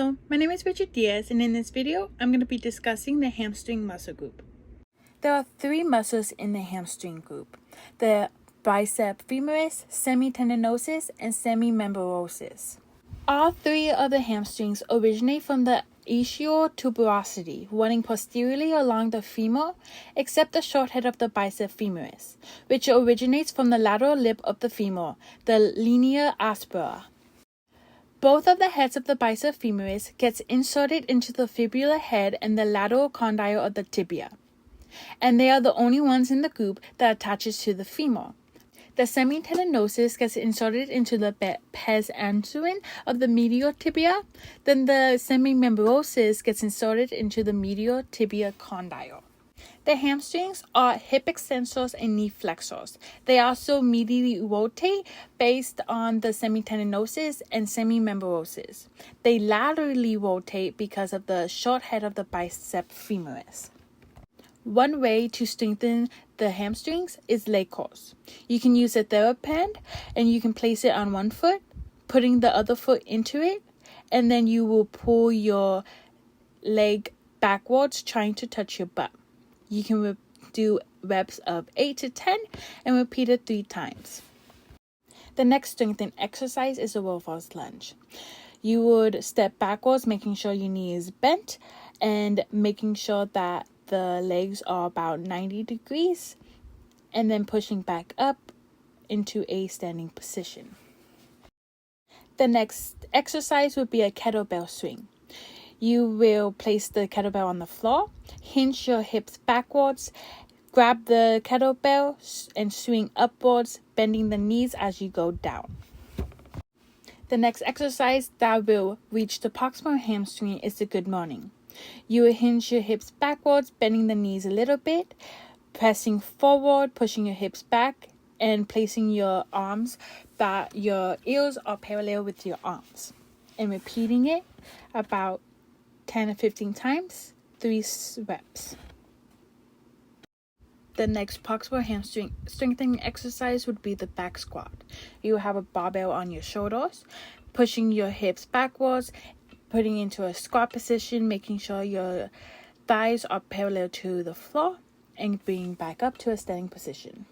Hello, my name is Richard Diaz, and in this video, I'm going to be discussing the hamstring muscle group. There are three muscles in the hamstring group: the Biceps Femoris, Semitendinosus, and Semimembranosus. All three of the hamstrings originate from the Ischial tuberosity, running posteriorly along the femur, except the short head of the Biceps Femoris, which originates from the lateral lip of the femur, the Linea aspera. Both of the heads of the Biceps Femoris gets inserted into the fibular head and the lateral condyle of the tibia, and they are the only ones in the group that attaches to the femur. The Semitendinosus gets inserted into the pes anserine of the medial tibia, then the Semimembranosus gets inserted into the medial tibia condyle. The hamstrings are hip extensors and knee flexors. They also medially rotate based on the semitendinosus and semimembranosus. They laterally rotate because of the short head of the biceps femoris. One way to strengthen the hamstrings is leg curls. You can use a TheraBand and you can place it on one foot, putting the other foot into it, and then you will pull your leg backwards trying to touch your butt. You can do reps of 8 to 10 and repeat it 3 times. The next strengthening exercise is a reverse lunge. You would step backwards, making sure your knee is bent and making sure that the legs are about 90 degrees, and then pushing back up into a standing position. The next exercise would be a kettlebell swing. You will place the kettlebell on the floor, hinge your hips backwards, grab the kettlebell and swing upwards, bending the knees as you go down. The next exercise that will reach the proximal hamstring is the good morning. You will hinge your hips backwards, bending the knees a little bit, pressing forward, pushing your hips back, and placing your arms that your ears are parallel with your arms, and repeating it about 10 or 15 times, 3 reps. The next proximal hamstring strengthening exercise would be the back squat. You will have a barbell on your shoulders, pushing your hips backwards, putting into a squat position, making sure your thighs are parallel to the floor, and bringing back up to a standing position.